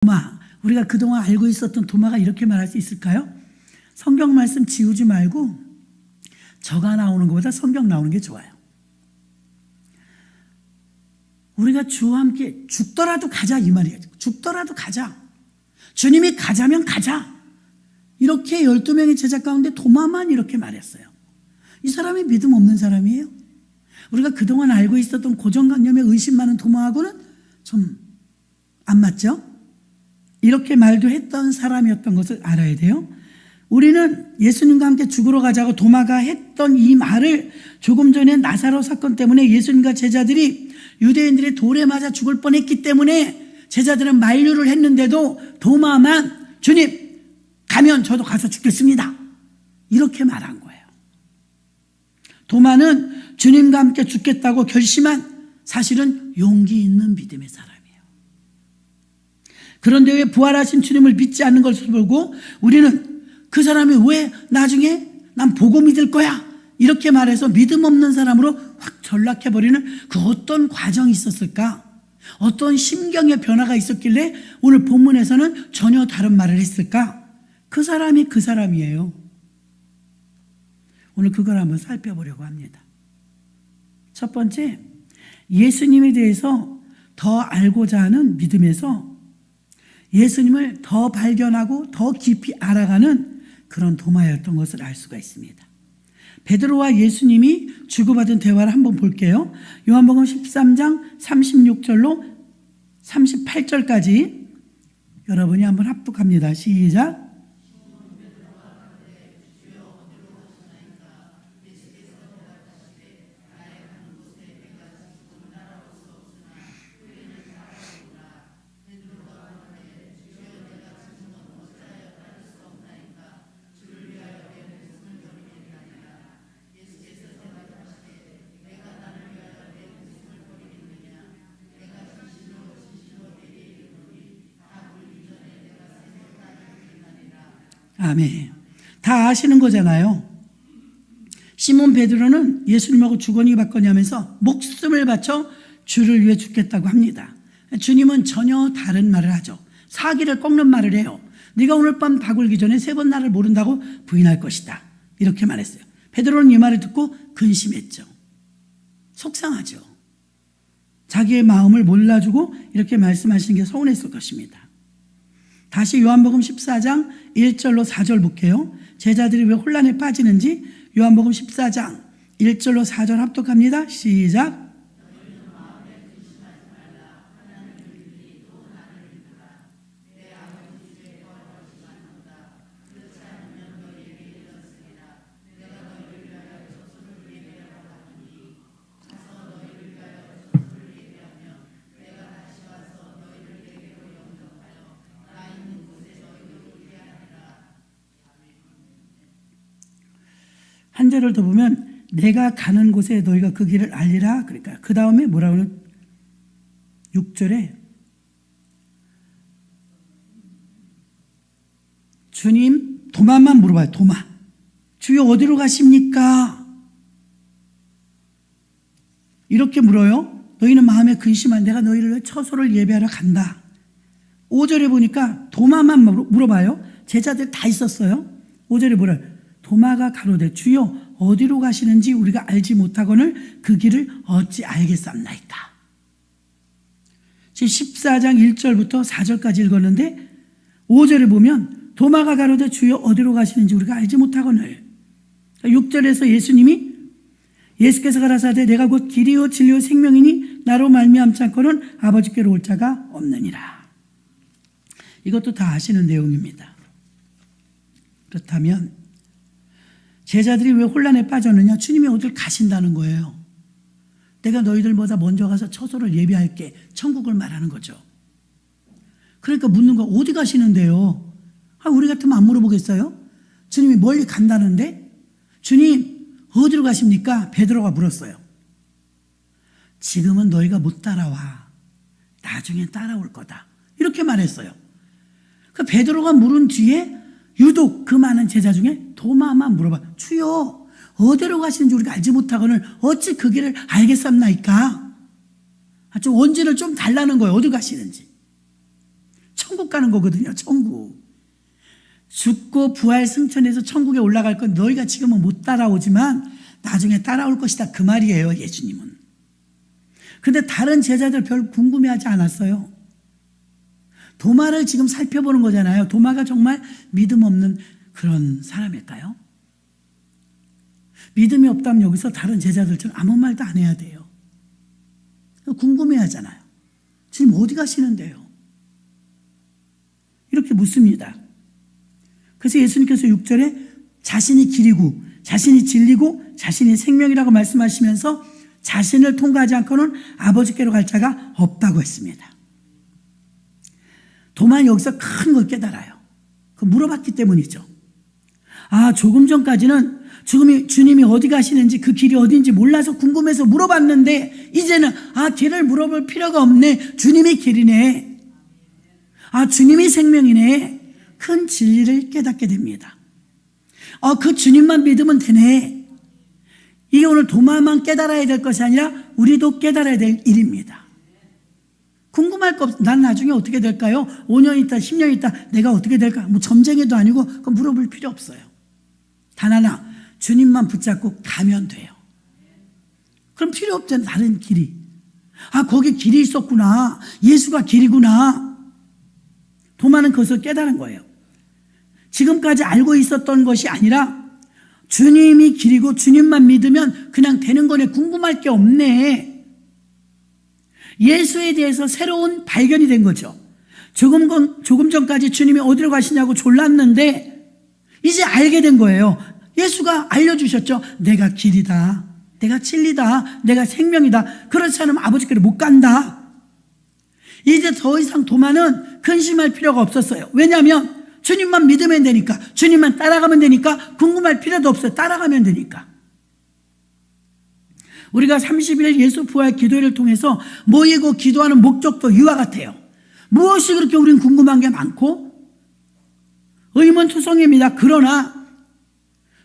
도마, 우리가 그동안 알고 있었던 도마가 이렇게 말할 수 있을까요? 성경 말씀 지우지 말고 저가 나오는 것보다 성경 나오는 게 좋아요. 우리가 주와 함께 죽더라도 가자 이 말이에요. 죽더라도 가자. 주님이 가자면 가자. 이렇게 12명의 제자 가운데 도마만 이렇게 말했어요. 이 사람이 믿음 없는 사람이에요. 우리가 그동안 알고 있었던 고정관념에 의심 많은 도마하고는 좀 안 맞죠? 이렇게 말도 했던 사람이었던 것을 알아야 돼요. 우리는 예수님과 함께 죽으러 가자고 도마가 했던 이 말을 조금 전에 나사로 사건 때문에 예수님과 제자들이 유대인들이 돌에 맞아 죽을 뻔했기 때문에 제자들은 만류를 했는데도 도마만 주님 가면 저도 가서 죽겠습니다. 이렇게 말한 거예요. 도마는 주님과 함께 죽겠다고 결심한 사실은 용기 있는 믿음의 사람이에요. 그런데 왜 부활하신 주님을 믿지 않는 것을 보고 우리는 그 사람이 왜 나중에 난 보고 믿을 거야 이렇게 말해서 믿음 없는 사람으로 확 전락해버리는 그 어떤 과정이 있었을까? 어떤 심경의 변화가 있었길래 오늘 본문에서는 전혀 다른 말을 했을까? 그 사람이 그 사람이에요. 오늘 그걸 한번 살펴보려고 합니다. 첫 번째, 예수님에 대해서 더 알고자 하는 믿음에서 예수님을 더 발견하고 더 깊이 알아가는 그런 도마였던 것을 알 수가 있습니다. 베드로와 예수님이 주고받은 대화를 한번 볼게요. 요한복음 13장 36절로 38절까지 여러분이 한번 합독합니다. 시작. 아멘. 다 아시는 거잖아요. 시몬 베드로는 예수님하고 주거니 받거니 하면서 목숨을 바쳐 주를 위해 죽겠다고 합니다. 주님은 전혀 다른 말을 하죠. 사기를 꺾는 말을 해요. 네가 오늘 밤 다 굴기 전에 3번 나를 모른다고 부인할 것이다. 이렇게 말했어요. 베드로는 이 말을 듣고 근심했죠. 속상하죠. 자기의 마음을 몰라주고 이렇게 말씀하시는 게 서운했을 것입니다. 다시 요한복음 14장 1절로 4절 볼게요. 제자들이 왜 혼란에 빠지는지 요한복음 14장 1절로 4절 합독합니다. 시작. 한 절을 더 보면 내가 가는 곳에 너희가 그 길을 알리라. 그러니까 그 다음에 뭐라고 하는 6절에 주님 도마만 물어봐요. 도마. 주여 어디로 가십니까? 이렇게 물어요. 너희는 마음에 근심한 내가 너희를 위해 처소를 예배하러 간다. 5절에 보니까 도마만 물어봐요. 제자들 다 있었어요. 5절에 뭐래요? 도마가 가로되 주여 어디로 가시는지 우리가 알지 못하거늘 그 길을 어찌 알겠삼나이까. 지금 14장 1절부터 4절까지 읽었는데 5절에 보면 도마가 가로되 주여 어디로 가시는지 우리가 알지 못하거늘. 6절에서 예수께서 가라사대 내가 곧 길이요 진리요 생명이니 나로 말미암지 않고는 아버지께로 올 자가 없느니라. 이것도 다 아시는 내용입니다. 그렇다면 제자들이 왜 혼란에 빠졌느냐? 주님이 어딜 가신다는 거예요. 내가 너희들보다 먼저 가서 처소를 예비할게. 천국을 말하는 거죠. 그러니까 묻는 거 어디 가시는데요? 우리 같으면 안 물어보겠어요? 주님이 멀리 간다는데 주님 어디로 가십니까? 베드로가 물었어요. 지금은 너희가 못 따라와. 나중에 따라올 거다. 이렇게 말했어요. 그 베드로가 물은 뒤에 유독 그 많은 제자 중에 도마만 물어봐. 주여 어디로 가시는지 우리가 알지 못하거늘 어찌 그 길을 알겠삼나이까. 좀 원지를 좀 달라는 거예요. 어디 가시는지. 천국 가는 거거든요. 천국. 죽고 부활 승천해서 천국에 올라갈 건 너희가 지금은 못 따라오지만 나중에 따라올 것이다. 그 말이에요. 예수님은. 근데 다른 제자들 별 궁금해하지 않았어요. 도마를 지금 살펴보는 거잖아요. 도마가 정말 믿음 없는 그런 사람일까요? 믿음이 없다면 여기서 다른 제자들처럼 아무 말도 안 해야 돼요. 궁금해하잖아요. 지금 어디 가시는데요? 이렇게 묻습니다. 그래서 예수님께서 6절에 자신이 길이고 자신이 진리고 자신이 생명이라고 말씀하시면서 자신을 통과하지 않고는 아버지께로 갈 자가 없다고 했습니다. 도마는 여기서 큰 걸 깨달아요. 그 물어봤기 때문이죠. 조금 전까지는 주님이 어디 가시는지 그 길이 어딘지 몰라서 궁금해서 물어봤는데 이제는 길을 물어볼 필요가 없네. 주님이 길이네. 주님이 생명이네. 큰 진리를 깨닫게 됩니다. 그 주님만 믿으면 되네. 이게 오늘 도마만 깨달아야 될 것이 아니라 우리도 깨달아야 될 일입니다. 궁금할 거 없어. 난 나중에 어떻게 될까요? 5년 있다, 10년 있다 내가 어떻게 될까? 점쟁이도 아니고 그거 물어볼 필요 없어요. 단 하나, 주님만 붙잡고 가면 돼요. 그럼 필요 없잖아요. 다른 길이. 거기 길이 있었구나. 예수가 길이구나. 도마는 그것을 깨달은 거예요. 지금까지 알고 있었던 것이 아니라 주님이 길이고 주님만 믿으면 그냥 되는 거네. 궁금할 게 없네. 예수에 대해서 새로운 발견이 된 거죠. 조금 전까지 주님이 어디로 가시냐고 졸랐는데 이제 알게 된 거예요. 예수가 알려주셨죠. 내가 길이다. 내가 진리다. 내가 생명이다. 그렇지 않으면 아버지께로 못 간다. 이제 더 이상 도마는 근심할 필요가 없었어요. 왜냐하면 주님만 믿으면 되니까, 주님만 따라가면 되니까 궁금할 필요도 없어요. 따라가면 되니까. 우리가 30일 예수 부활 기도회를 통해서 모이고 기도하는 목적도 이와 같아요. 무엇이 그렇게 우린 궁금한 게 많고 의문투성입니다. 그러나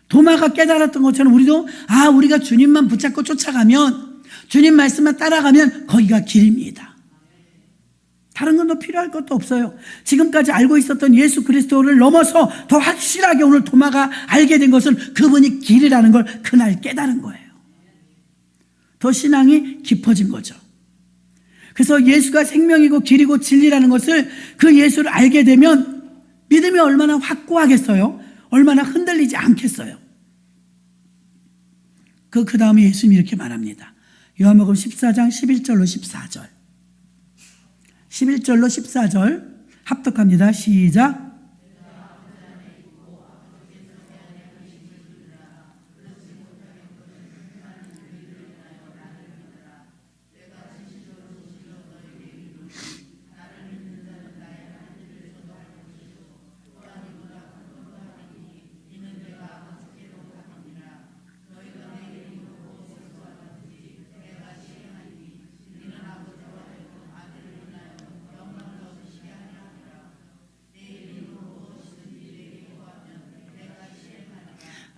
도마가 깨달았던 것처럼 우리도 우리가 주님만 붙잡고 쫓아가면, 주님 말씀만 따라가면 거기가 길입니다. 다른 건 더 필요할 것도 없어요. 지금까지 알고 있었던 예수 그리스도를 넘어서 더 확실하게 오늘 도마가 알게 된 것은 그분이 길이라는 걸 그날 깨달은 거예요. 더 신앙이 깊어진 거죠. 그래서 예수가 생명이고 길이고 진리라는 것을, 그 예수를 알게 되면 믿음이 얼마나 확고하겠어요? 얼마나 흔들리지 않겠어요? 그 다음에 예수님이 이렇게 말합니다. 요한복음 14장 11절로 14절. 11절로 14절 합독합니다. 시작.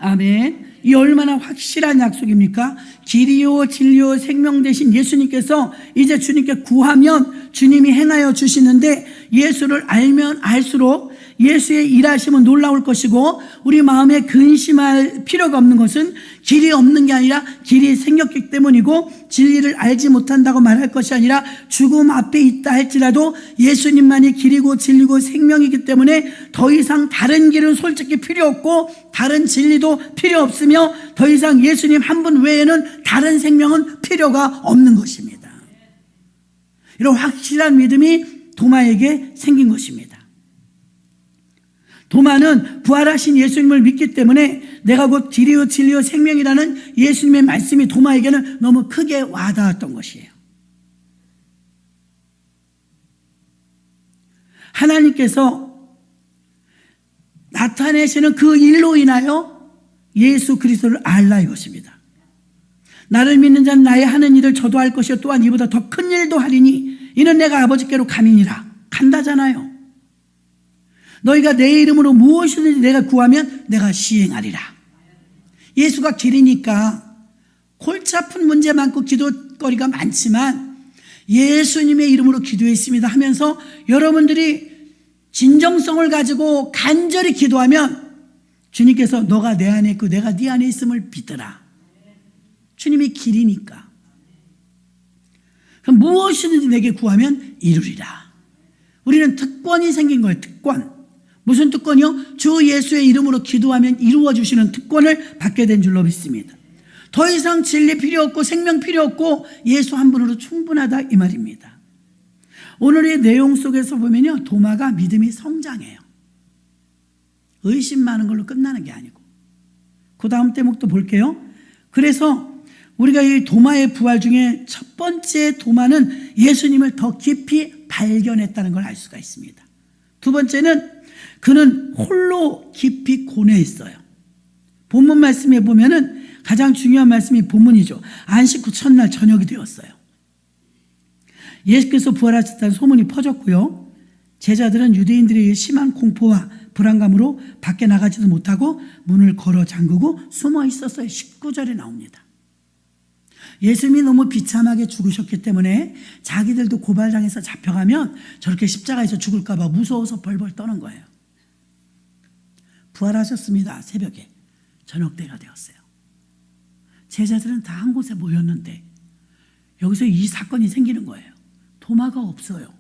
아멘. 이 얼마나 확실한 약속입니까? 길이요 진리요 생명 되신 예수님께서 이제 주님께 구하면 주님이 행하여 주시는데, 예수를 알면 알수록 예수의 일하심은 놀라울 것이고, 우리 마음에 근심할 필요가 없는 것은 길이 없는 게 아니라 길이 생겼기 때문이고, 진리를 알지 못한다고 말할 것이 아니라 죽음 앞에 있다 할지라도 예수님만이 길이고 진리고 생명이기 때문에 더 이상 다른 길은 솔직히 필요 없고 다른 진리도 필요 없으며 더 이상 예수님 한 분 외에는 다른 생명은 필요가 없는 것입니다. 이런 확실한 믿음이 도마에게 생긴 것입니다. 도마는 부활하신 예수님을 믿기 때문에 내가 곧 길이요 진리요 생명이라는 예수님의 말씀이 도마에게는 너무 크게 와닿았던 것이에요. 하나님께서 나타내시는 그 일로 인하여 예수 그리스도를 알라 이것입니다. 나를 믿는 자는 나의 하는 일을 저도 할 것이요 또한 이보다 더 큰 일도 하리니 이는 내가 아버지께로 감이니라. 간다잖아요. 너희가 내 이름으로 무엇이든지 내가 구하면 내가 시행하리라. 예수가 길이니까 골치 아픈 문제 많고 기도거리가 많지만 예수님의 이름으로 기도했습니다 하면서 여러분들이 진정성을 가지고 간절히 기도하면 주님께서 너가 내 안에 있고 내가 네 안에 있음을 믿으라. 주님이 길이니까. 그럼 무엇이든지 내게 구하면 이루리라. 우리는 특권이 생긴 거예요. 특권. 무슨 특권이요? 주 예수의 이름으로 기도하면 이루어 주시는 특권을 받게 된 줄로 믿습니다. 더 이상 진리 필요 없고 생명 필요 없고 예수 한 분으로 충분하다 이 말입니다. 오늘의 내용 속에서 보면요, 도마가 믿음이 성장해요. 의심 많은 걸로 끝나는 게 아니고. 그 다음 대목도 볼게요. 그래서 우리가 이 도마의 부활 중에 첫 번째 도마는 예수님을 더 깊이 발견했다는 걸 알 수가 있습니다. 두 번째는 그는 홀로 깊이 고뇌했어요. 본문 말씀에 보면은 가장 중요한 말씀이 본문이죠. 안식 후 첫날 저녁이 되었어요. 예수께서 부활하셨다는 소문이 퍼졌고요. 제자들은 유대인들의 심한 공포와 불안감으로 밖에 나가지도 못하고 문을 걸어 잠그고 숨어 있었어요. 19절에 나옵니다. 예수님이 너무 비참하게 죽으셨기 때문에 자기들도 고발당해서 잡혀가면 저렇게 십자가에서 죽을까 봐 무서워서 벌벌 떠는 거예요. 부활하셨습니다. 새벽에 저녁 때가 되었어요. 제자들은 다 한 곳에 모였는데 여기서 이 사건이 생기는 거예요. 도마가 없어요.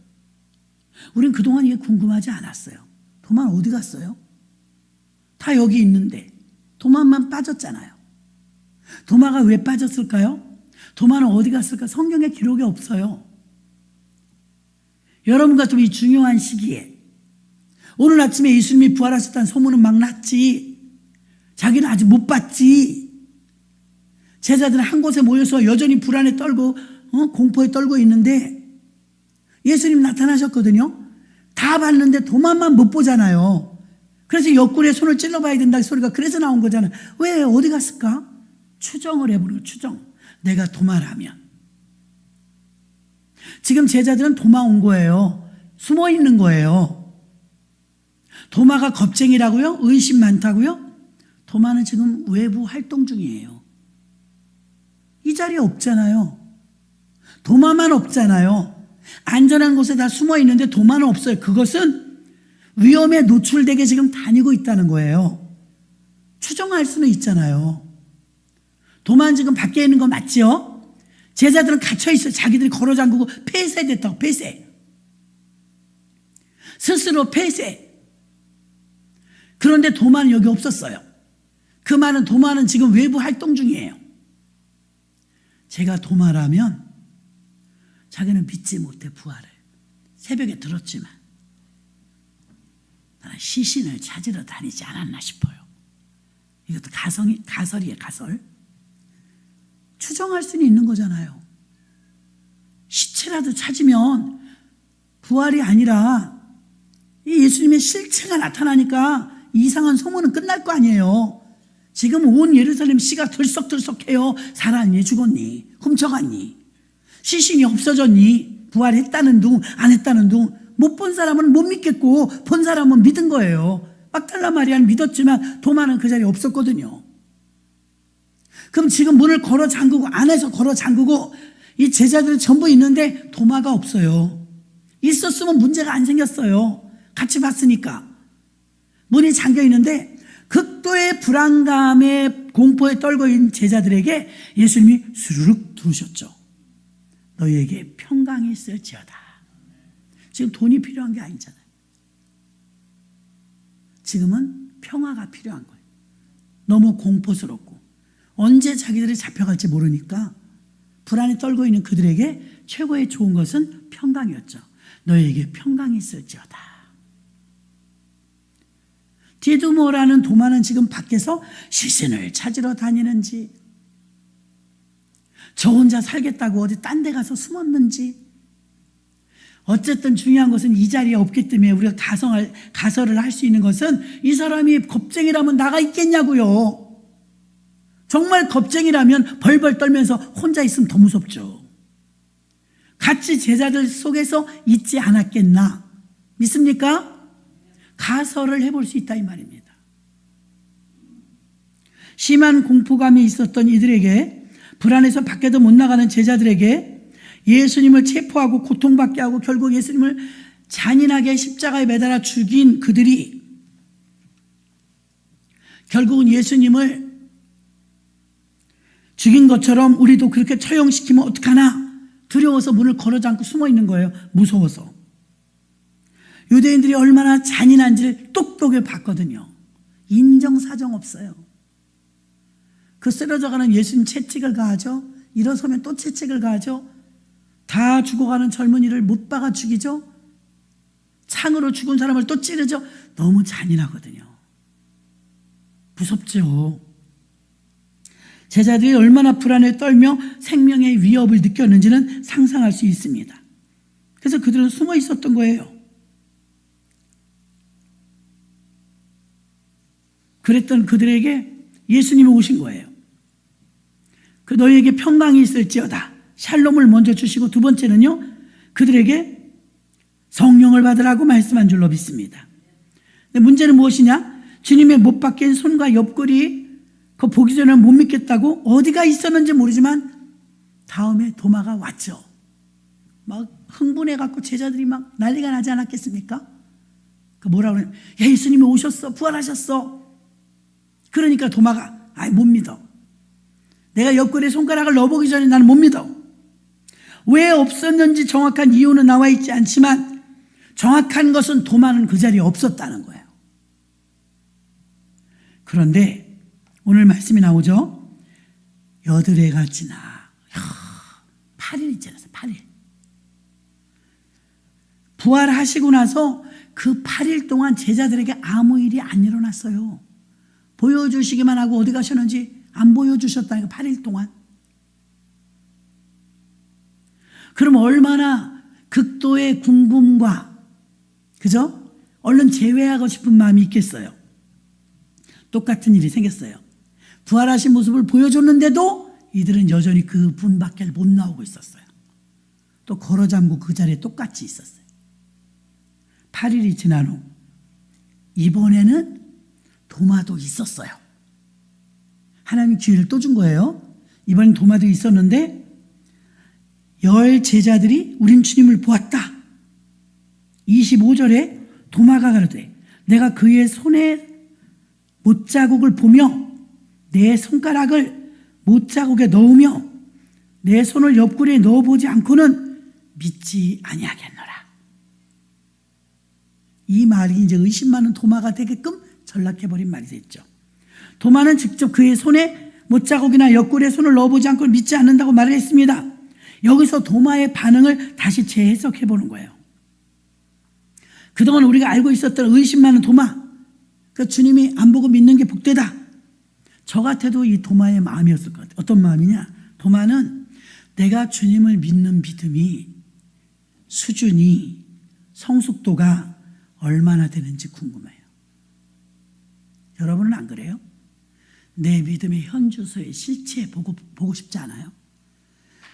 우린 그동안 이게 궁금하지 않았어요. 도마는 어디 갔어요? 다 여기 있는데 도마만 빠졌잖아요. 도마가 왜 빠졌을까요? 도마는 어디 갔을까? 성경에 기록이 없어요. 여러분 같으면 이 중요한 시기에 오늘 아침에 예수님이 부활하셨다는 소문은 막 났지. 자기는 아직 못 봤지. 제자들은 한 곳에 모여서 여전히 불안에 떨고 공포에 떨고 있는데 예수님 나타나셨거든요. 다 봤는데 도마만 못 보잖아요. 그래서 옆구리에 손을 찔러봐야 된다 소리가 그래서 나온 거잖아요. 왜 어디 갔을까? 추정을 해보는 추정. 내가 도마라면. 지금 제자들은 도마 온 거예요. 숨어 있는 거예요. 도마가 겁쟁이라고요? 의심 많다고요? 도마는 지금 외부 활동 중이에요. 이 자리에 없잖아요. 도마만 없잖아요. 안전한 곳에 다 숨어 있는데 도마는 없어요. 그것은 위험에 노출되게 지금 다니고 있다는 거예요. 추정할 수는 있잖아요. 도마는 지금 밖에 있는 거 맞죠? 제자들은 갇혀있어요. 자기들이 걸어 잠그고 폐쇄됐다고. 폐쇄. 스스로 폐쇄. 그런데 도마는 여기 없었어요. 그 말은 도마는 지금 외부 활동 중이에요. 제가 도마라면 자기는 믿지 못해 부활을. 새벽에 들었지만 나는 시신을 찾으러 다니지 않았나 싶어요. 이것도 가설이에요. 가설. 추정할 수는 있는 거잖아요. 시체라도 찾으면 부활이 아니라 이 예수님의 실체가 나타나니까 이상한 소문은 끝날 거 아니에요. 지금 온 예루살렘 시가 들썩들썩해요. 살았니? 죽었니? 훔쳐갔니? 시신이 없어졌니? 부활했다는 둥, 안 했다는 둥. 못 본 사람은 못 믿겠고 본 사람은 믿은 거예요. 막달라 마리아는 믿었지만 도마는 그 자리에 없었거든요. 그럼 지금 문을 걸어 잠그고 안에서 걸어 잠그고 이 제자들이 전부 있는데 도마가 없어요. 있었으면 문제가 안 생겼어요. 같이 봤으니까. 문이 잠겨 있는데 극도의 불안감에 공포에 떨고 있는 제자들에게 예수님이 스르륵 들으셨죠. 너희에게 평강이 있을지어다. 지금 돈이 필요한 게 아니잖아요. 지금은 평화가 필요한 거예요. 너무 공포스럽고 언제 자기들이 잡혀갈지 모르니까 불안에 떨고 있는 그들에게 최고의 좋은 것은 평강이었죠. 너희에게 평강이 있을지어다. 디두모라는 도마는 지금 밖에서 시신을 찾으러 다니는지 저 혼자 살겠다고 어디 딴 데 가서 숨었는지 어쨌든 중요한 것은 이 자리에 없기 때문에 우리가 가설을 할 수 있는 것은 이 사람이 겁쟁이라면 나가 있겠냐고요. 정말 겁쟁이라면 벌벌 떨면서 혼자 있으면 더 무섭죠. 같이 제자들 속에서 있지 않았겠나 믿습니까? 가설을 해볼 수 있다 이 말입니다. 심한 공포감이 있었던 이들에게 불안해서 밖에도 못 나가는 제자들에게 예수님을 체포하고 고통받게 하고 결국 예수님을 잔인하게 십자가에 매달아 죽인 그들이 결국은 예수님을 죽인 것처럼 우리도 그렇게 처형시키면 어떡하나 두려워서 문을 걸어 잠고 숨어 있는 거예요. 무서워서. 유대인들이 얼마나 잔인한지를 똑똑히 봤거든요. 인정사정 없어요. 그 쓰러져가는 예수님 채찍을 가하죠. 일어서면 또 채찍을 가하죠. 다 죽어가는 젊은이를 못 박아 죽이죠. 창으로 죽은 사람을 또 찌르죠. 너무 잔인하거든요. 무섭죠. 제자들이 얼마나 불안에 떨며 생명의 위협을 느꼈는지는 상상할 수 있습니다. 그래서 그들은 숨어 있었던 거예요. 그랬던 그들에게 예수님이 오신 거예요. 그 너희에게 평강이 있을지어다. 샬롬을 먼저 주시고 두 번째는요, 그들에게 성령을 받으라고 말씀한 줄로 믿습니다. 근데 문제는 무엇이냐? 주님의 못 박힌 손과 옆구리 그거 보기 전에 못 믿겠다고 어디가 있었는지 모르지만 다음에 도마가 왔죠. 막 흥분해갖고 제자들이 막 난리가 나지 않았겠습니까? 그 뭐라고 그래요? 예수님이 오셨어, 부활하셨어. 그러니까 도마가 못 믿어. 내가 옆구리에 손가락을 넣어보기 전에 나는 못 믿어. 왜 없었는지 정확한 이유는 나와 있지 않지만 정확한 것은 도마는 그 자리에 없었다는 거예요. 그런데 오늘 말씀이 나오죠. 여드레가 지나 8일이 지났어요. 8일. 부활하시고 나서 그 8일 동안 제자들에게 아무 일이 안 일어났어요. 보여주시기만 하고 어디 가셨는지 안 보여주셨다니까 8일 동안. 그럼 얼마나 극도의 궁금과 그죠? 얼른 제외하고 싶은 마음이 있겠어요. 똑같은 일이 생겼어요. 부활하신 모습을 보여줬는데도 이들은 여전히 그 문 밖에 못 나오고 있었어요. 또 걸어 잠고 그 자리에 똑같이 있었어요. 8일이 지난 후 이번에는 도마도 있었어요. 하나님이 기회를 또 준 거예요. 이번엔 도마도 있었는데 10 제자들이 우린 주님을 보았다. 25절에 도마가 가로되 내가 그의 손에 못자국을 보며 내 손가락을 못자국에 넣으며 내 손을 옆구리에 넣어보지 않고는 믿지 아니하겠노라. 이 말이 이제 의심 많은 도마가 되게끔 전락해버린 말이 됐죠. 도마는 직접 그의 손에 못자국이나 옆구리에 손을 넣어보지 않고 믿지 않는다고 말을 했습니다. 여기서 도마의 반응을 다시 재해석해보는 거예요. 그동안 우리가 알고 있었던 의심 많은 도마, 그 주님이 안 보고 믿는 게 복되다. 저 같아도 이 도마의 마음이었을 것 같아요. 어떤 마음이냐? 도마는 내가 주님을 믿는 믿음이 수준이 성숙도가 얼마나 되는지 궁금해요. 여러분은 안 그래요? 내 믿음의 현주소의 실체 보고 싶지 않아요?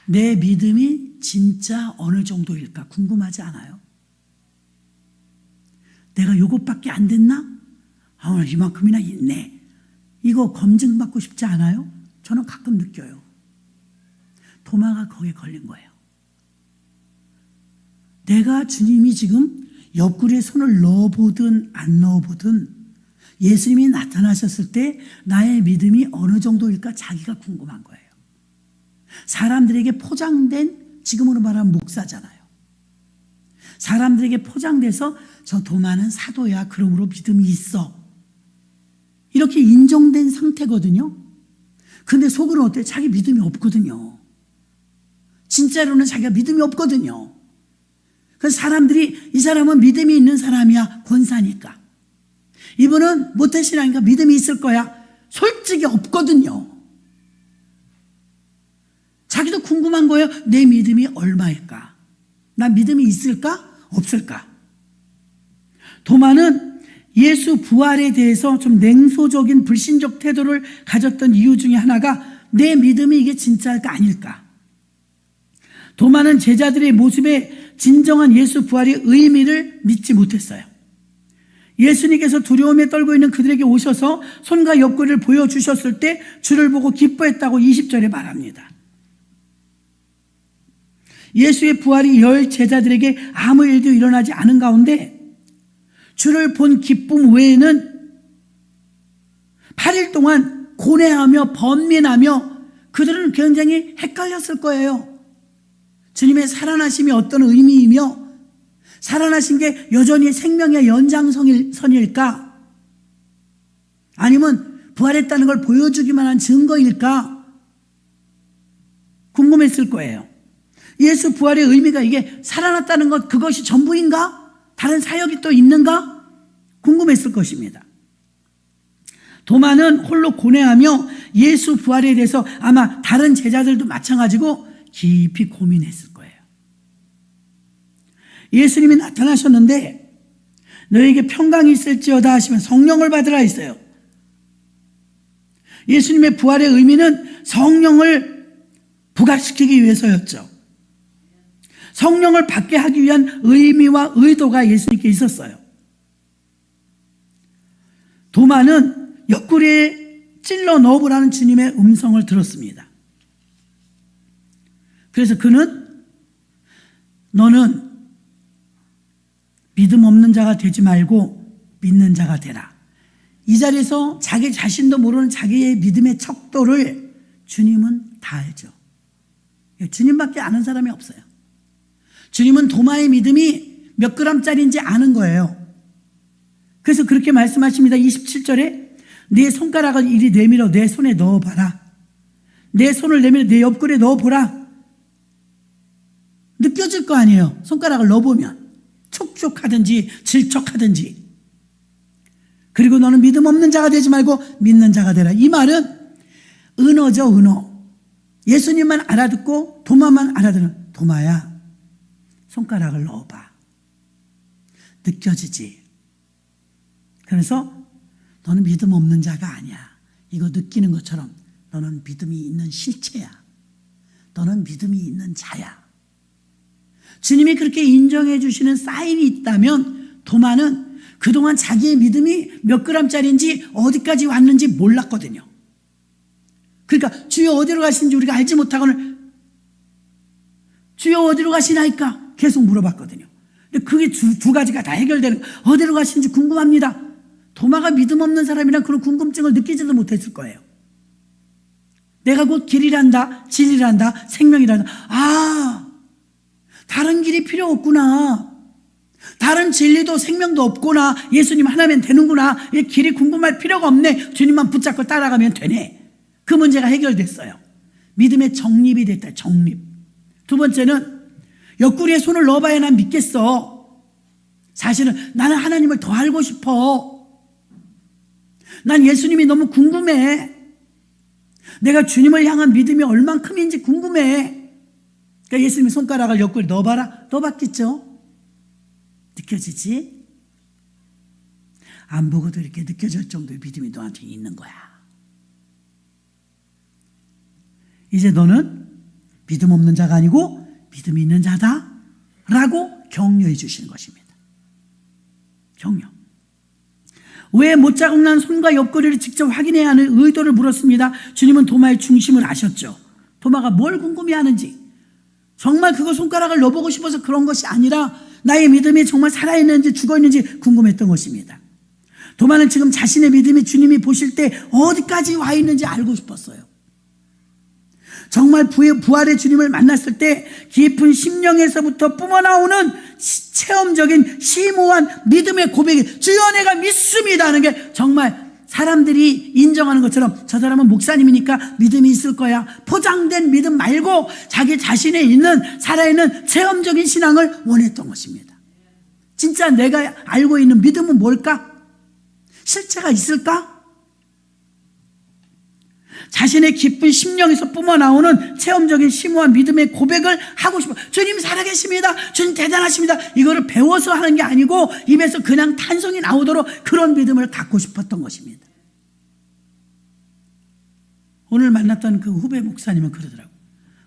내 믿음이 진짜 어느 정도일까 궁금하지 않아요? 내가 요것밖에 안 됐나? 오늘 이만큼이나 있네. 이거 검증받고 싶지 않아요? 저는 가끔 느껴요. 도마가 거기에 걸린 거예요. 내가 주님이 지금 옆구리에 손을 넣어보든 안 넣어보든 예수님이 나타나셨을 때 나의 믿음이 어느 정도일까 자기가 궁금한 거예요. 사람들에게 포장된 지금으로 말하면 목사잖아요. 사람들에게 포장돼서 저 도마는 사도야. 그러므로 믿음이 있어. 이렇게 인정된 상태거든요. 근데 속으로 어때요? 자기 믿음이 없거든요. 진짜로는 자기가 믿음이 없거든요. 그래서 사람들이 이 사람은 믿음이 있는 사람이야. 권사니까. 이분은 모태신앙이니까 믿음이 있을 거야. 솔직히 없거든요. 자기도 궁금한 거예요. 내 믿음이 얼마일까? 나 믿음이 있을까? 없을까? 도마는 예수 부활에 대해서 좀 냉소적인 불신적 태도를 가졌던 이유 중에 하나가 내 믿음이 이게 진짜일까 아닐까? 도마는 제자들의 모습에 진정한 예수 부활의 의미를 믿지 못했어요. 예수님께서 두려움에 떨고 있는 그들에게 오셔서 손과 옆구리를 보여주셨을 때 주를 보고 기뻐했다고 20절에 말합니다. 예수의 부활이 10 제자들에게 아무 일도 일어나지 않은 가운데 주를 본 기쁨 외에는 8일 동안 고뇌하며 번민하며 그들은 굉장히 헷갈렸을 거예요. 주님의 살아나심이 어떤 의미이며 살아나신 게 여전히 생명의 연장선일까? 아니면 부활했다는 걸 보여주기만 한 증거일까? 궁금했을 거예요. 예수 부활의 의미가 이게 살아났다는 것, 그것이 전부인가? 다른 사역이 또 있는가? 궁금했을 것입니다. 도마는 홀로 고뇌하며 예수 부활에 대해서 아마 다른 제자들도 마찬가지고 깊이 고민했을 거예요. 예수님이 나타나셨는데 너에게 평강이 있을지어다 하시면 성령을 받으라 했어요. 예수님의 부활의 의미는 성령을 부각시키기 위해서였죠. 성령을 받게 하기 위한 의미와 의도가 예수님께 있었어요. 도마는 옆구리에 찔러 넣어보라는 주님의 음성을 들었습니다. 그래서 그는 너는 믿음 없는 자가 되지 말고 믿는 자가 되라. 이 자리에서 자기 자신도 모르는 자기의 믿음의 척도를 주님은 다 알죠. 주님밖에 아는 사람이 없어요. 주님은 도마의 믿음이 몇 그램짜리인지 아는 거예요. 그래서 그렇게 말씀하십니다. 27절에 네 손가락을 이리 내밀어 내 손에 넣어봐라. 내 손을 내밀어 내 옆구리에 넣어보라. 느껴질 거 아니에요. 손가락을 넣어보면 촉촉하든지 질척하든지. 그리고 너는 믿음 없는 자가 되지 말고 믿는 자가 되라. 이 말은 은어죠, 은어. 예수님만 알아듣고 도마만 알아듣는 도마야, 손가락을 넣어봐. 느껴지지? 그래서 너는 믿음 없는 자가 아니야. 이거 느끼는 것처럼 너는 믿음이 있는 실체야. 너는 믿음이 있는 자야. 주님이 그렇게 인정해 주시는 사인이 있다면 도마는 그동안 자기의 믿음이 몇 그램짜리인지 어디까지 왔는지 몰랐거든요. 그러니까 주여 어디로 가시는지 우리가 알지 못하고는 주여 어디로 가시나이까 계속 물어봤거든요. 근데 그게 두 가지가 다 해결되는, 어디로 가시는지 궁금합니다. 도마가 믿음 없는 사람이란 그런 궁금증을 느끼지도 못했을 거예요. 내가 곧 길이란다, 진리란다, 생명이란다. 아, 다른 길이 필요 없구나. 다른 진리도 생명도 없구나. 예수님 하나면 되는구나. 이 길이 궁금할 필요가 없네. 주님만 붙잡고 따라가면 되네. 그 문제가 해결됐어요. 믿음의 정립이 됐다. 정립. 두 번째는 옆구리에 손을 넣어봐야 난 믿겠어. 사실은 나는 하나님을 더 알고 싶어. 난 예수님이 너무 궁금해. 내가 주님을 향한 믿음이 얼만큼인지 궁금해. 그러니까 예수님이 손가락을 옆구리에 넣어봐라. 넣어봤겠죠? 느껴지지? 안 보고도 이렇게 느껴질 정도의 믿음이 너한테 있는 거야. 이제 너는 믿음 없는 자가 아니고 믿음이 있는 자다 라고 격려해 주시는 것입니다. 격려. 왜 못자국 난 손과 옆구리를 직접 확인해야 하는 의도를 물었습니다. 주님은 도마의 중심을 아셨죠. 도마가 뭘 궁금해하는지, 정말 그거 손가락을 넣어보고 싶어서 그런 것이 아니라 나의 믿음이 정말 살아있는지 죽어있는지 궁금했던 것입니다. 도마는 지금 자신의 믿음이 주님이 보실 때 어디까지 와 있는지 알고 싶었어요. 정말 부활의 주님을 만났을 때 깊은 심령에서부터 뿜어나오는 체험적인 심오한 믿음의 고백이, 주여 내가 믿습니다 하는 게 정말 사람들이 인정하는 것처럼 저 사람은 목사님이니까 믿음이 있을 거야, 포장된 믿음 말고 자기 자신에 있는 살아있는 체험적인 신앙을 원했던 것입니다. 진짜 내가 알고 있는 믿음은 뭘까? 실체가 있을까? 자신의 깊은 심령에서 뿜어나오는 체험적인 심오한 믿음의 고백을 하고 싶어. 주님 살아계십니다. 주님 대단하십니다. 이거를 배워서 하는 게 아니고 입에서 그냥 탄성이 나오도록 그런 믿음을 갖고 싶었던 것입니다. 오늘 만났던 그 후배 목사님은 그러더라고요.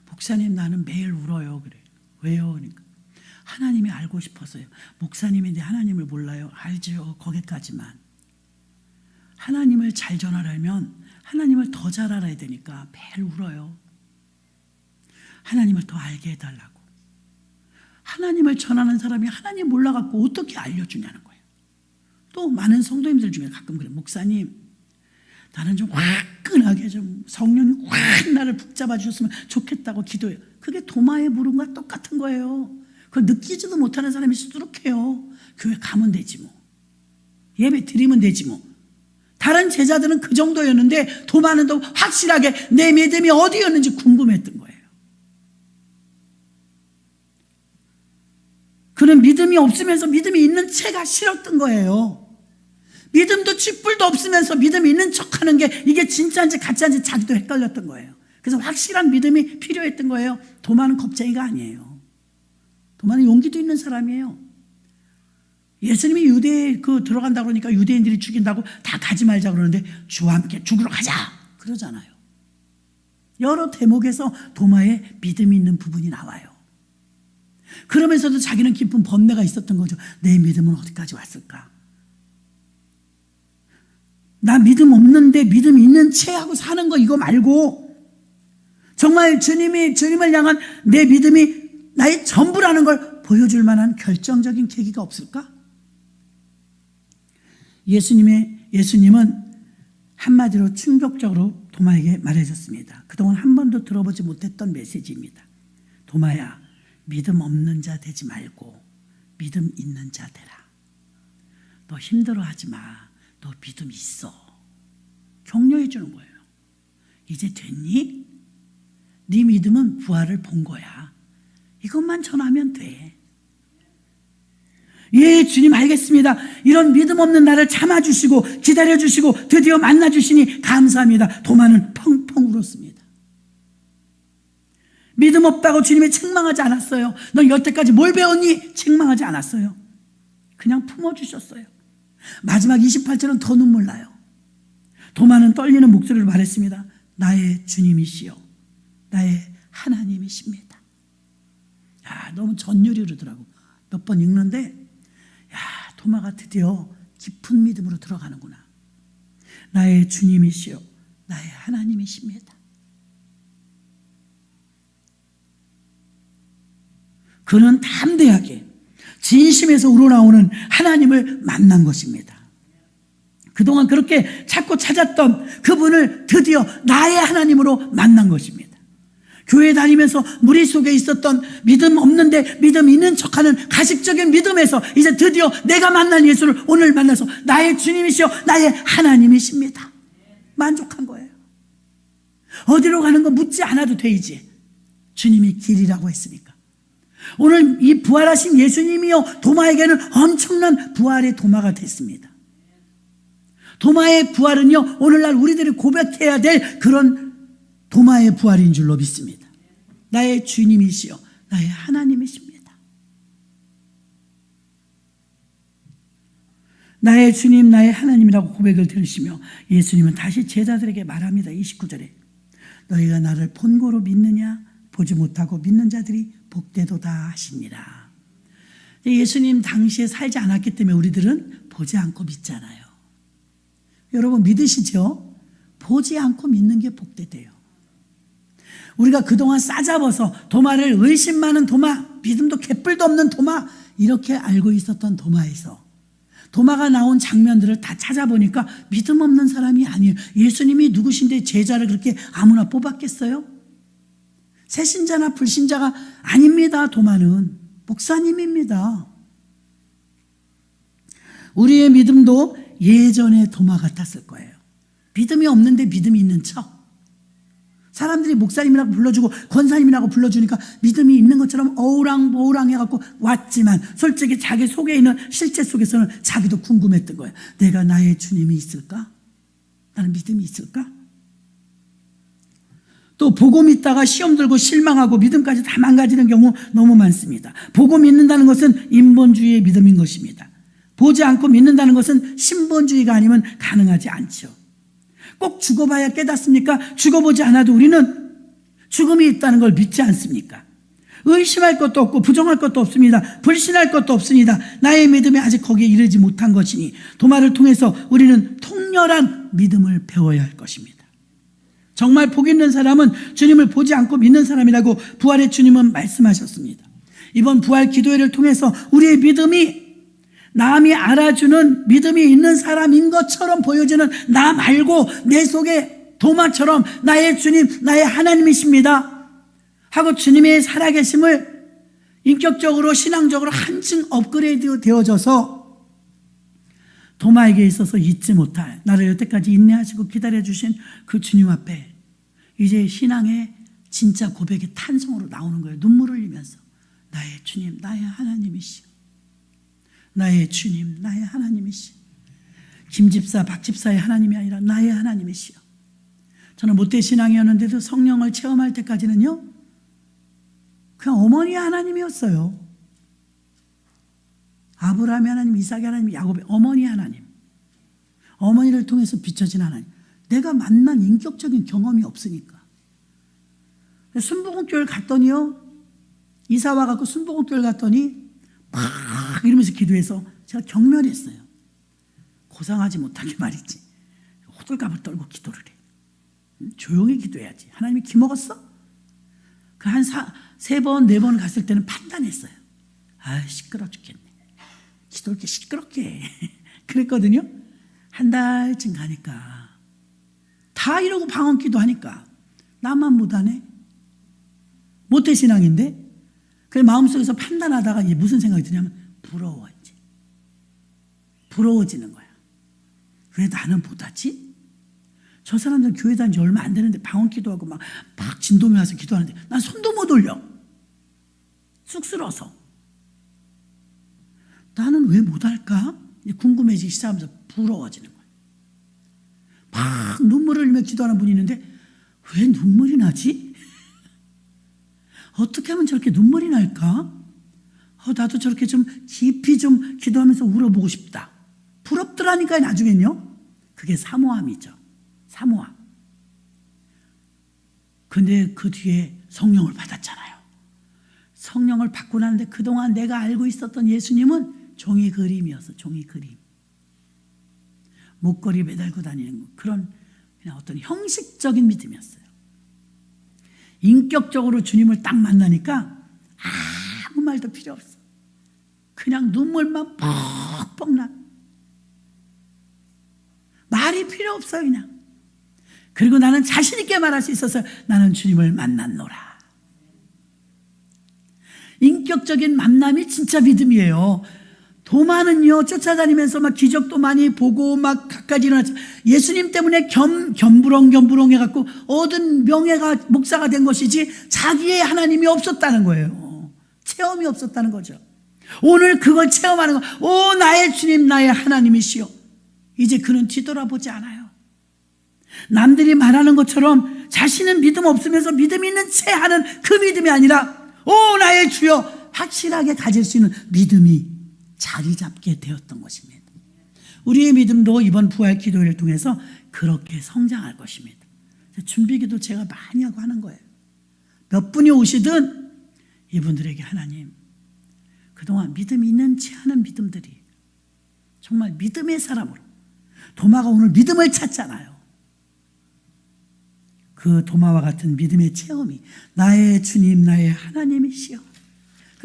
목사님 나는 매일 울어요. 그래. 왜요? 그러니까 하나님이 알고 싶어서요. 목사님인데 하나님을 몰라요? 알죠. 거기까지만. 하나님을 잘 전하려면 하나님을 더 잘 알아야 되니까 매일 울어요. 하나님을 더 알게 해달라고. 하나님을 전하는 사람이 하나님 몰라갖고 어떻게 알려주냐는 거예요. 또 많은 성도님들 중에 가끔 그래. 목사님, 나는 좀 화끈하게 좀 성령이 확 나를 붙잡아 주셨으면 좋겠다고 기도해요. 그게 도마의 물음과 똑같은 거예요. 그걸 느끼지도 못하는 사람이 수두룩해요. 교회 가면 되지 뭐. 예배 드리면 되지 뭐. 다른 제자들은 그 정도였는데 도마는 더 확실하게 내 믿음이 어디였는지 궁금했던 거예요. 그는 믿음이 없으면서 믿음이 있는 채가 싫었던 거예요. 믿음도 쥐뿔도 없으면서 믿음이 있는 척하는 게 이게 진짜인지 가짜인지 자기도 헷갈렸던 거예요. 그래서 확실한 믿음이 필요했던 거예요. 도마는 겁쟁이가 아니에요. 도마는 용기도 있는 사람이에요. 예수님이 유대에 들어간다고 그러니까 유대인들이 죽인다고 다 가지 말자 그러는데 주와 함께 죽으러 가자 그러잖아요. 여러 대목에서 도마에 믿음이 있는 부분이 나와요. 그러면서도 자기는 깊은 번뇌가 있었던 거죠. 내 믿음은 어디까지 왔을까? 나 믿음 없는데 믿음 있는 채 하고 사는 거 이거 말고 정말 주님을 향한 내 믿음이 나의 전부라는 걸 보여줄 만한 결정적인 계기가 없을까? 예수님은 한마디로 충격적으로 도마에게 말해줬습니다. 그동안 한 번도 들어보지 못했던 메시지입니다. 도마야, 믿음 없는 자 되지 말고 믿음 있는 자 되라. 너 힘들어하지 마. 너 믿음 있어. 격려해 주는 거예요. 이제 됐니? 네 믿음은 부활을 본 거야. 이것만 전하면 돼. 예, 주님 알겠습니다. 이런 믿음 없는 나를 참아주시고 기다려주시고 드디어 만나주시니 감사합니다. 도마는 펑펑 울었습니다. 믿음 없다고 주님이 책망하지 않았어요. 너 여태까지 뭘 배웠니? 책망하지 않았어요. 그냥 품어주셨어요. 마지막 28절은 더 눈물 나요. 도마는 떨리는 목소리로 말했습니다. 나의 주님이시여 나의 하나님이십니다. 야, 너무 전율이 흐르더라고. 몇 번 읽는데 야, 도마가 드디어 깊은 믿음으로 들어가는구나. 나의 주님이시여 나의 하나님이십니다. 그는 담대하게 진심에서 우러나오는 하나님을 만난 것입니다. 그동안 그렇게 찾고 찾았던 그분을 드디어 나의 하나님으로 만난 것입니다. 교회 다니면서 무리 속에 있었던 믿음 없는데 믿음 있는 척하는 가식적인 믿음에서 이제 드디어 내가 만난 예수를 오늘 만나서 나의 주님이시여 나의 하나님이십니다. 만족한 거예요. 어디로 가는 거 묻지 않아도 돼. 이제 주님이 길이라고 했으니까. 오늘 이 부활하신 예수님이요 도마에게는 엄청난 부활의 도마가 됐습니다. 도마의 부활은요 오늘날 우리들이 고백해야 될 그런 도마의 부활인 줄로 믿습니다. 나의 주님이시여 나의 하나님이십니다. 나의 주님 나의 하나님이라고 고백을 들으시며 예수님은 다시 제자들에게 말합니다. 29절에 너희가 나를 본고로 믿느냐 보지 못하고 믿는 자들이 복되도다 하시니라. 예수님 당시에 살지 않았기 때문에 우리들은 보지 않고 믿잖아요. 여러분 믿으시죠? 보지 않고 믿는 게 복되대요. 우리가 그동안 싸잡아서 도마를 의심 많은 도마, 믿음도 개뿔도 없는 도마 이렇게 알고 있었던 도마에서 도마가 나온 장면들을 다 찾아보니까 믿음 없는 사람이 아니에요. 예수님이 누구신데 제자를 그렇게 아무나 뽑았겠어요? 새신자나 불신자가 아닙니다. 도마는 목사님입니다. 우리의 믿음도 예전의 도마 같았을 거예요. 믿음이 없는데 믿음이 있는 척. 사람들이 목사님이라고 불러주고 권사님이라고 불러주니까 믿음이 있는 것처럼 어우랑버우랑 해갖고 왔지만 솔직히 자기 속에 있는 실제 속에서는 자기도 궁금했던 거예요. 내가 나의 주님이 있을까? 나는 믿음이 있을까? 또 복음 믿다가 시험 들고 실망하고 믿음까지 다 망가지는 경우 너무 많습니다. 복음 믿는다는 것은 인본주의의 믿음인 것입니다. 보지 않고 믿는다는 것은 신본주의가 아니면 가능하지 않죠. 꼭 죽어봐야 깨닫습니까? 죽어보지 않아도 우리는 죽음이 있다는 걸 믿지 않습니까? 의심할 것도 없고 부정할 것도 없습니다. 불신할 것도 없습니다. 나의 믿음이 아직 거기에 이르지 못한 것이니 도마를 통해서 우리는 통렬한 믿음을 배워야 할 것입니다. 정말 복 있는 사람은 주님을 보지 않고 믿는 사람이라고 부활의 주님은 말씀하셨습니다. 이번 부활 기도회를 통해서 우리의 믿음이 남이 알아주는 믿음이 있는 사람인 것처럼 보여지는 나 말고 내 속에 도마처럼 나의 주님, 나의 하나님이십니다 하고 주님의 살아계심을 인격적으로 신앙적으로 한층 업그레이드 되어져서 도마에게 있어서 잊지 못할, 나를 여태까지 인내하시고 기다려주신 그 주님 앞에 이제 신앙의 진짜 고백의 탄성으로 나오는 거예요. 눈물을 흘리면서 나의 주님, 나의 하나님이시오. 나의 주님, 나의 하나님이시오. 김집사, 박집사의 하나님이 아니라 나의 하나님이시오. 저는 모태신앙이었는데도 성령을 체험할 때까지는요, 그냥 어머니의 하나님이었어요. 아브라함의 하나님, 이삭의 하나님, 야곱의 어머니의 하나님. 어머니를 통해서 비춰진 하나님. 내가 만난 인격적인 경험이 없으니까. 순복음교회를 갔더니요, 이사 와갖고 순복음교회를 갔더니 막 이러면서 기도해서 제가 경멸했어요. 고상하지 못하게 말이지. 호들갑을 떨고 기도를 해. 조용히 기도해야지. 하나님이 기먹었어? 그 한 3번, 4번 갔을 때는 판단했어요. 아, 시끄러 죽겠네. 기도를 이렇게 시끄럽게 해. 그랬거든요. 한 달쯤 가니까 다 이러고 방언 기도하니까 나만 못하네. 모태신앙인데. 그래 마음속에서 판단하다가 이제 무슨 생각이 드냐면 부러워. 이제 부러워지는 거야. 왜 나는 못하지? 저 사람들 교회 다닌 지 얼마 안 되는데 방언 기도하고 막 진도미 와서 기도하는데 난 손도 못 올려. 쑥스러워서. 나는 왜 못할까? 궁금해지기 시작하면서 부러워지는 거예요. 막 눈물을 흘리며 기도하는 분이 있는데 왜 눈물이 나지? 어떻게 하면 저렇게 눈물이 날까? 나도 저렇게 좀 깊이 좀 기도하면서 울어보고 싶다. 부럽더라니까요, 나중엔요. 그게 사모함이죠. 사모함. 근데 그 뒤에 성령을 받았잖아요. 성령을 받고 나는데 그동안 내가 알고 있었던 예수님은 종이 그림이었어. 종이 그림. 목걸이 매달고 다니는 그런 그냥 어떤 형식적인 믿음이었어요. 인격적으로 주님을 딱 만나니까 아무 말도 필요 없어. 그냥 눈물만 뻑뻑 나. 말이 필요 없어요, 그냥. 그리고 나는 자신 있게 말할 수 있어서 나는 주님을 만났노라. 인격적인 만남이 진짜 믿음이에요. 도마는요, 쫓아다니면서 막 기적도 많이 보고 막 갖가지 일어났죠. 예수님 때문에 겸부렁 해갖고 얻은 명예가 목사가 된 것이지 자기의 하나님이 없었다는 거예요. 체험이 없었다는 거죠. 오늘 그걸 체험하는 거, 오, 나의 주님, 나의 하나님이시여. 이제 그는 뒤돌아보지 않아요. 남들이 말하는 것처럼 자신은 믿음 없으면서 믿음 있는 채 하는 그 믿음이 아니라, 오, 나의 주여, 확실하게 가질 수 있는 믿음이 자리 잡게 되었던 것입니다. 우리의 믿음도 이번 부활 기도회를 통해서 그렇게 성장할 것입니다. 준비기도 제가 많이 하고 하는 거예요. 몇 분이 오시든 이분들에게 하나님, 그동안 믿음이 있는 채 하는 믿음들이 정말 믿음의 사람으로, 도마가 오늘 믿음을 찾잖아요. 그 도마와 같은 믿음의 체험이 나의 주님, 나의 하나님이시여.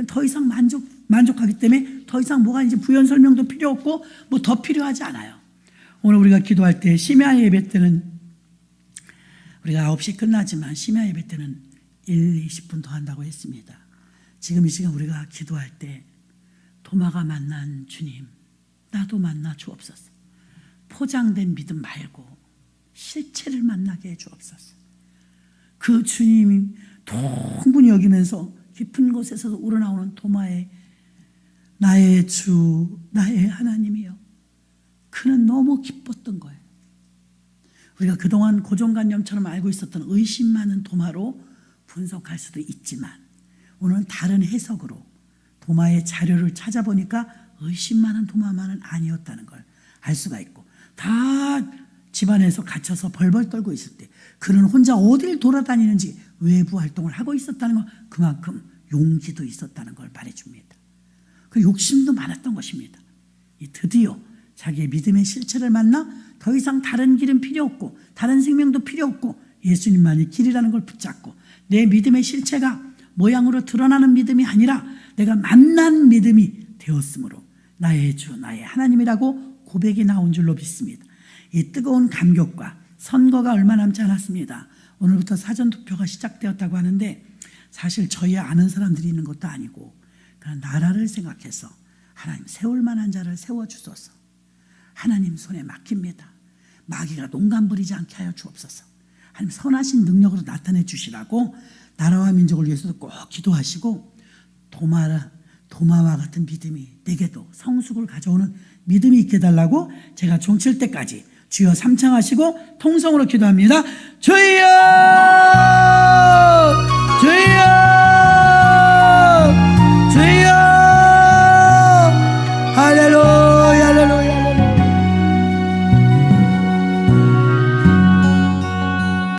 더 이상 만족하기 때문에 더 이상 뭐가 이제 부연 설명도 필요 없고 뭐 더 필요하지 않아요. 오늘 우리가 기도할 때 심야 예배 때는 우리가 9시 끝나지만 심야 예배 때는 1, 20분 더 한다고 했습니다. 지금 이 시간 우리가 기도할 때 도마가 만난 주님, 나도 만나 주옵소서. 포장된 믿음 말고 실체를 만나게 해 주옵소서. 그 주님이 동분히 여기면서 깊은 곳에서 우러나오는 도마의 나의 주, 나의 하나님이요. 그는 너무 기뻤던 거예요. 우리가 그동안 고정관념처럼 알고 있었던 의심 많은 도마로 분석할 수도 있지만 오늘은 다른 해석으로 도마의 자료를 찾아보니까 의심 많은 도마만은 아니었다는 걸 알 수가 있고, 다 집안에서 갇혀서 벌벌 떨고 있을 때 그는 혼자 어딜 돌아다니는지 외부 활동을 하고 있었다는 건 그만큼 용기도 있었다는 걸 말해줍니다. 그 욕심도 많았던 것입니다. 드디어 자기의 믿음의 실체를 만나 더 이상 다른 길은 필요 없고 다른 생명도 필요 없고 예수님만이 길이라는 걸 붙잡고 내 믿음의 실체가 모양으로 드러나는 믿음이 아니라 내가 만난 믿음이 되었으므로 나의 주 나의 하나님이라고 고백이 나온 줄로 믿습니다. 이 뜨거운 감격과 선거가 얼마 남지 않았습니다. 오늘부터 사전투표가 시작되었다고 하는데 사실 저희 아는 사람들이 있는 것도 아니고 그냥 나라를 생각해서 하나님 세울 만한 자를 세워주소서. 하나님 손에 맡깁니다. 마귀가 농간 부리지 않게 하여 주옵소서. 하나님 선하신 능력으로 나타내 주시라고 나라와 민족을 위해서도 꼭 기도하시고 도마와 같은 믿음이 내게도 성숙을 가져오는 믿음이 있게 해달라고 제가 종칠 때까지 주여 삼창하시고 통성으로 기도합니다. 주여!